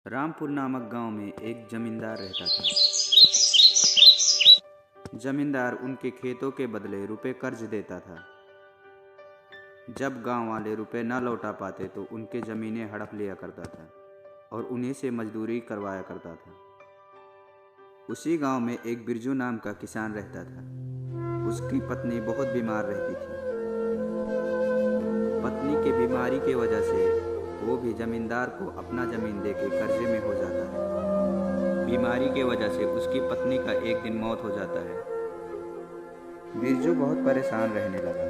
रामपुर नामक गांव में एक जमींदार रहता था। जमींदार उनके खेतों के बदले रुपए कर्ज देता था। जब गांव वाले रुपए न लौटा पाते तो उनके ज़मीनें हड़प लिया करता था और उन्हीं से मजदूरी करवाया करता था। उसी गांव में एक बिरजू नाम का किसान रहता था। उसकी पत्नी बहुत बीमार रहती थी। पत्नी की बीमारी की वजह से वो भी जमींदार को अपना ज़मीन देके कर्जे में हो जाता है। बीमारी के वजह से उसकी पत्नी का एक दिन मौत हो जाता है। बिरजू बहुत परेशान रहने लगा।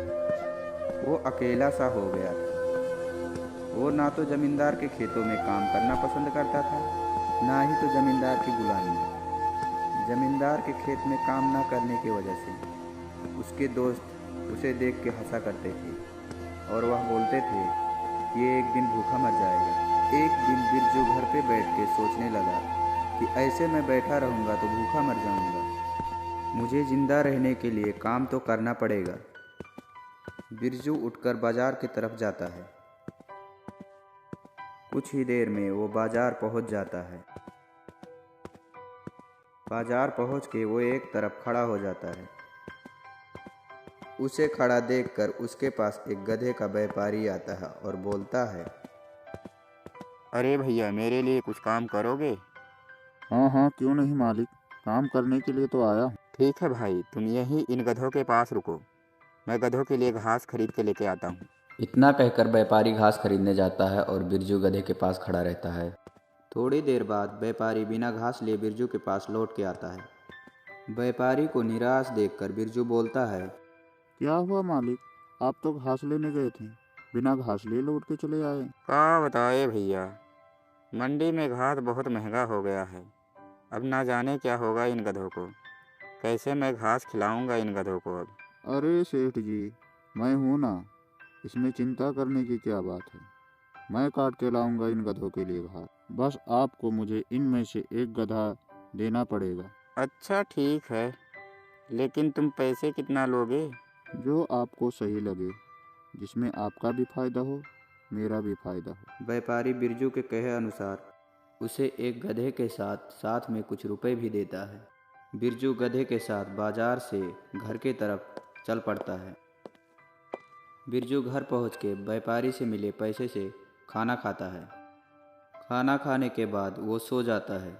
वो अकेला सा हो गया था। वो ना तो जमींदार के खेतों में काम करना पसंद करता था, ना ही तो जमींदार की गुलामी। जमींदार के खेत में काम ना करने की वजह से उसके दोस्त उसे देख के हंसा करते थे और वह बोलते थे कि ये एक दिन भूखा मर जाएगा। एक दिन बिरजू घर पे बैठ के सोचने लगा कि ऐसे मैं बैठा रहूँगा तो भूखा मर जाऊँगा। मुझे जिंदा रहने के लिए काम तो करना पड़ेगा। बिरजू उठकर बाजार की तरफ जाता है। कुछ ही देर में वो बाजार पहुंच जाता है। बाजार पहुंच के वो एक तरफ खड़ा हो जाता है। उसे खड़ा देखकर उसके पास एक गधे का व्यापारी आता है और बोलता है, अरे भैया, मेरे लिए कुछ काम करोगे? हाँ हाँ, क्यों नहीं मालिक, काम करने के लिए तो आया हूँ। ठीक है भाई, तुम यहीं इन गधों के पास रुको, मैं गधों के लिए घास खरीद के लेके आता हूँ। इतना कहकर व्यापारी घास खरीदने जाता है और बिरजू गधे के पास खड़ा रहता है। थोड़ी देर बाद व्यापारी बिना घास लिए बिरजू के पास लौट के आता है। व्यापारी को निराश देखकर बिरजू बोलता है, क्या हुआ मालिक, आप तो घास लेने गए थे, बिना घास लिए लौट के चले आए। क्या बताए भैया, मंडी में घास बहुत महंगा हो गया है। अब ना जाने क्या होगा इन गधों को, कैसे मैं घास खिलाऊंगा इन गधों को अब। अरे सेठ जी, मैं हूँ ना, इसमें चिंता करने की क्या बात है। मैं काट के लाऊंगा इन गधों के लिए घास। बस आपको मुझे इनमें से एक गधा देना पड़ेगा। अच्छा ठीक है, लेकिन तुम पैसे कितना लोगे? जो आपको सही लगे, जिसमें आपका भी फायदा हो, मेरा भी फायदा हो। व्यापारी बिरजू के कहे अनुसार उसे एक गधे के साथ साथ में कुछ रुपए भी देता है। बिरजू गधे के साथ बाजार से घर के तरफ चल पड़ता है। बिरजू घर पहुंच के व्यापारी से मिले पैसे से खाना खाता है। खाना खाने के बाद वो सो जाता है।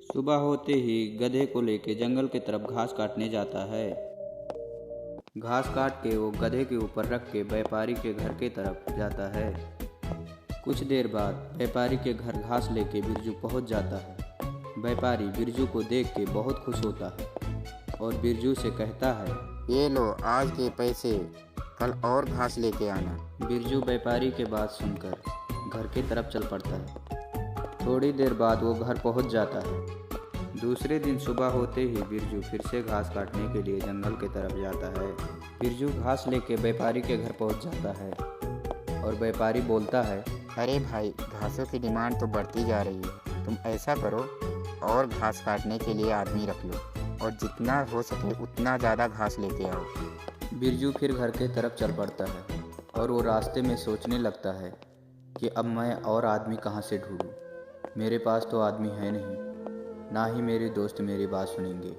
सुबह होते ही गधे को लेके जंगल की तरफ घास काटने जाता है। घास काट के वो गधे के ऊपर रख के व्यापारी के घर के तरफ जाता है। कुछ देर बाद व्यापारी के घर घास लेके बिरजू पहुंच जाता है। व्यापारी बिरजू को देख के बहुत खुश होता है और बिरजू से कहता है, ये लो आज के पैसे, कल और घास लेके आना। बिरजू व्यापारी के बात सुनकर घर की तरफ चल पड़ता है। थोड़ी देर बाद वो घर पहुंच जाता है। दूसरे दिन सुबह होते ही बिरजू फिर से घास काटने के लिए जंगल की तरफ जाता है। बिरजू घास लेके व्यापारी के घर पहुंच जाता है और व्यापारी बोलता है, अरे भाई, घासों की डिमांड तो बढ़ती जा रही है, तुम ऐसा करो और घास काटने के लिए आदमी रख लो और जितना हो सके उतना ज़्यादा घास लेके आओ। बिरजू फिर घर के तरफ चल पड़ता है और वो रास्ते में सोचने लगता है कि अब मैं और आदमी कहाँ से ढूंढूं। मेरे पास तो आदमी है नहीं, ना ही मेरे दोस्त मेरी बात सुनेंगे।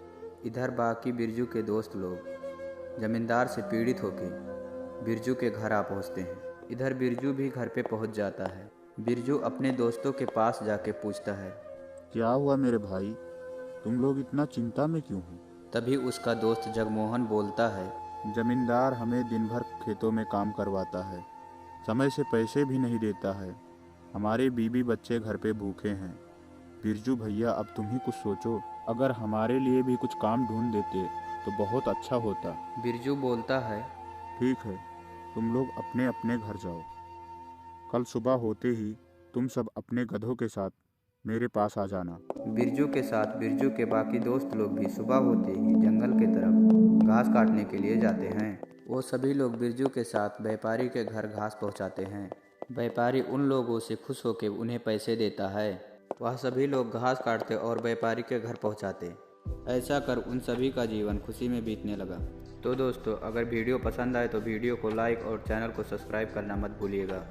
इधर बाकी बिरजू के दोस्त लोग जमींदार से पीड़ित होकर बिरजू के घर आ पहुँचते हैं। इधर बिरजू भी घर पे पहुँच जाता है। बिरजू अपने दोस्तों के पास जाके पूछता है, क्या हुआ मेरे भाई, तुम लोग इतना चिंता में क्यों हो? तभी उसका दोस्त जगमोहन बोलता है, जमींदार हमें दिन भर खेतों में काम करवाता है, समय से पैसे भी नहीं देता है। हमारे बीवी बच्चे घर पे भूखे हैं। बिरजू भैया, अब तुम ही कुछ सोचो, अगर हमारे लिए भी कुछ काम ढूंढ देते तो बहुत अच्छा होता। बिरजू बोलता है, ठीक है, तुम लोग अपने अपने घर जाओ। कल सुबह होते ही तुम सब अपने गधों के साथ मेरे पास आ जाना। बिरजू के साथ बिरजू के बाकी दोस्त लोग भी सुबह होते ही जंगल के तरफ घास काटने के लिए जाते हैं। वो सभी लोग बिरजू के साथ व्यापारी के घर घास पहुंचाते हैं। व्यापारी उन लोगों से खुश होकर उन्हें पैसे देता है। वह सभी लोग घास काटते और व्यापारी के घर पहुंचाते। ऐसा कर उन सभी का जीवन खुशी में बीतने लगा। तो दोस्तों, अगर वीडियो पसंद आए तो वीडियो को लाइक और चैनल को सब्सक्राइब करना मत भूलिएगा।